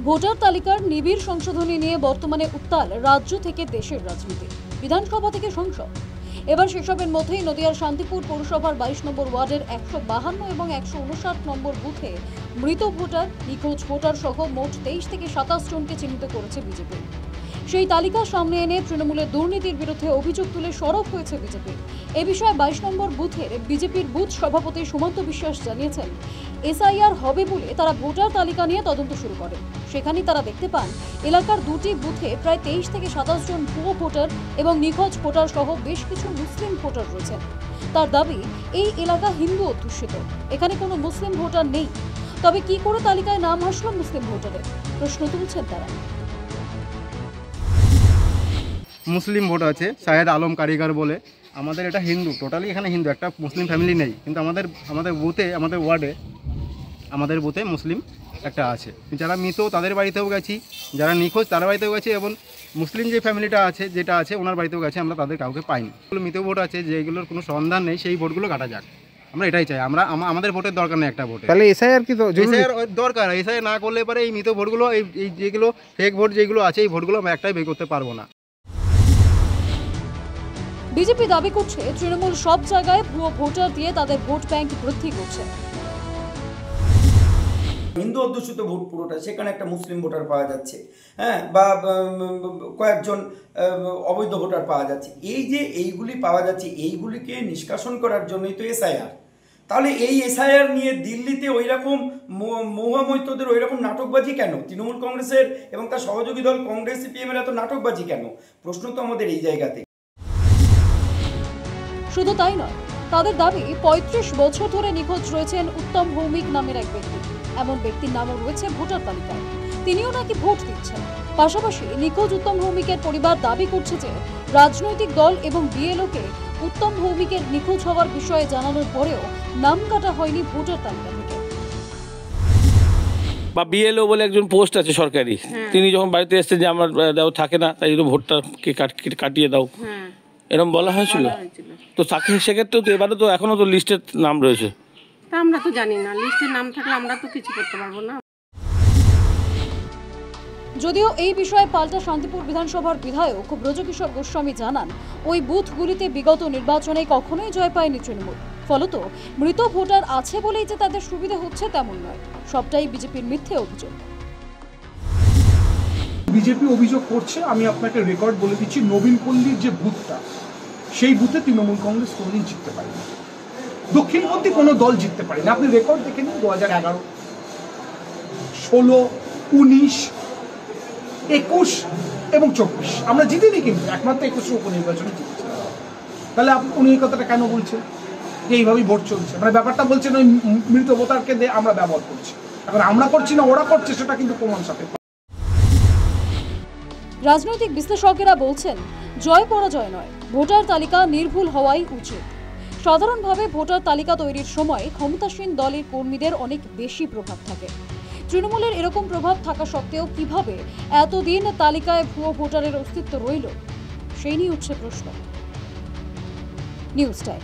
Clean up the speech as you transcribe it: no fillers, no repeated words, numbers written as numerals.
Voter তালিকার নিবিড় সংশোধনী নিয়ে বর্তমানে উত্তাল রাজ্য থেকে দেশের রাজনীতি। বিধানসভা থেকে সংসদ। এবার সেসবের মধ্যেই নদিয়ার শান্তিপুর পৌরসভার 22 নম্বর ওয়ার্ডের 152 এবং 159 নম্বর বুথে মৃত ভোটার, নিখোঁজ ভোটার সহ মোট 23 থেকে 27 জনকে চিহ্নিত করেছে বিজেপি। সেই তালিকা সামনে এনে তৃণমূলের দুর্নীতির বিরুদ্ধে অভিযোগ তুলে সরব হয়েছে বিজেপি। এ বিষয়ে 22 নম্বর বুথের বিজেপির বুথ সভাপতি সুমন্ত বিশ্বাস জানিয়েছেন, এসআইআর হবে বলে তারা ভোটার তালিকা নিয়ে তদন্ত শুরু করে। সেখানেই তারা দেখতে পান এলাকার দুটি বুথে প্রায় 23 থেকে 27 জন ভুয়ো ভোটার এবং নিখোঁজ ভোটার সহ বেশ কিছু মুসলিম ভোটার রয়েছেন। তার দাবি, এই এলাকা হিন্দু অধ্যুষিত, এখানে কোনো মুসলিম ভোটার নেই। তবে কি করে তালিকায় নাম আসলো মুসলিম ভোটারের, প্রশ্ন তুলছেন তারা। মুসলিম ভোট আছে শাহেদ আলম কারিগর বলে, আমাদের এটা হিন্দু, টোটালি এখানে হিন্দু, একটা মুসলিম ফ্যামিলি নেই। কিন্তু আমাদের বুথে, আমাদের ওয়ার্ডে, আমাদের বুথে মুসলিম একটা আছে। যারা মৃত তাদের বাড়িতেও গেছি, যারা নিখোঁজ তার বাড়িতেও গেছি, এবং মুসলিম যে ফ্যামিলিটা আছে, যেটা আছে ওনার বাড়িতেও গেছে, আমরা তাদের কাউকে পাইনি। মৃত ভোট আছে যেগুলোর কোনো সন্ধান নেই, সেই ভোটগুলো কাটা যাক, আমরা এটাই চাই। আমাদের ভোটের দরকার নেই একটা ভোটে। তাহলে এসআইআর কি এসআইআর দরকার? এসআইআর না করলে পরে এই মৃত ভোটগুলো, এই যেগুলো ফেক ভোট যেগুলো আছে, এই ভোটগুলো আমরা একটাই বের করতে পারবো না। বিজেপি দাবি করছে তৃণমূল সব জায়গায় ভুয়ো ভোটার দিয়ে তাদের ভোট ব্যাংক বৃদ্ধি করছে। হিন্দু অধ্যুষিত ভোট পুরোটা, সেখানে একটা মুসলিম ভোটার পাওয়া যাচ্ছে, হ্যাঁ, বা কয়েকজন অবৈধ ভোটার পাওয়া যাচ্ছে। এই যে এইগুলি পাওয়া যাচ্ছে, এইগুলিকে নিষ্কাশন করার জন্যই তো এসআইআর। তাহলে এই এসআইআর নিয়ে দিল্লিতে ওই রকম মহামৈত্যদের ওই রকম নাটকবাজি কেন? তৃণমূল কংগ্রেসের এবং তার সহযোগী দল কংগ্রেস সিপিএমের এত নাটকবাজি কেন? প্রশ্ন তো আমাদের এই জায়গাতে। শুধু তাই নয়, তাদের দাবি 35 বছর ধরে নিখোঁজ রয়েছেন উত্তম ভৌমিক নামের এক ব্যক্তি। এমন ব্যক্তির নামও রয়েছে ভোটার তালিকায়, তিনিও নাকি ভোট দিচ্ছেন। পাশাপাশি নিখোঁজ উত্তম ভৌমিকের পরিবার দাবি করছে যে রাজনৈতিক দল এবং বিএলওকে উত্তম ভৌমিকের নিখোঁজ হওয়ার বিষয়ে জানানোর পরেও নাম কাটা হয়নি ভোটার তালিকা থেকে। বা বিএলও বলে একজন পোস্ট আছে সরকারি, তিনি যখন বাড়িতে এসেছেন যে আমার দাও থাকে না, তাই জন্য ভোটটাকে কাটিয়ে দাও, এরকম বলা হয়েছিল। তো তাকে সেক্ষেত্রেও তো এবারে তো এখনো তো লিস্টের নাম রয়েছে, তা আমরা তো জানি না। লিস্টের নাম থাকলে আমরা তো কিছু করতে পারবো না। যদিও এই বিষয়ে পাল্টা শান্তিপুর বিধানসভার বিধায়ক ব্রজকিশোর গোস্বামী জানান, ওই বুথগুলিতে বিগত নির্বাচনে কখনোই জয় পায়নি তৃণমূল। ফলত মৃত ভোটার আছে বলেই যে তাদের সুবিধা হচ্ছে তেমন নয়, সবটাই বিজেপির মিথ্যে অভিযোগ। বিজেপি অভিযোগ করছে, আমি আপনাকে রেকর্ড বলে দিচ্ছি, নবীনপল্লীর যে বুথটা, সেই বুথে তৃণমূল কংগ্রেস কোনোদিন জিততে পারেনি। দক্ষিণপন্থী কোনো দল জিততে পারেনি। আপনি রেকর্ড দেখে নিন, 2011, 16, 19, 21 এবং 24 আমরা জিতিনি, কিন্তু একমাত্র 21 উপনির্বাচনে জিতেছি। তাহলে আপনি উনি এই কথাটা কেন বলছেন যে এইভাবেই ভোট চলছে? মানে ব্যাপারটা বলছেন ওই মৃত ভোটারকে দিয়ে আমরা ব্যবহার করছি। এখন আমরা করছি না, ওরা করছে, সেটা কিন্তু প্রমাণ সাপেক্ষ। রাজনৈতিক বিশ্লেষকেরা বলছেন, জয় পরাজয় নয়, ভোটার তালিকা নির্ভুল হওয়াই উচিত। সাধারণভাবে ভোটার তালিকা তৈরির সময় ক্ষমতাসীন দলের কর্মীদের অনেক বেশি প্রভাব থাকে। তৃণমূলের এরকম প্রভাব থাকা সত্ত্বেও কিভাবে এতদিন তালিকায় ভুয়ো ভোটারের অস্তিত্ব রইল, সেই নিয়ে উঠছে প্রশ্ন। News time.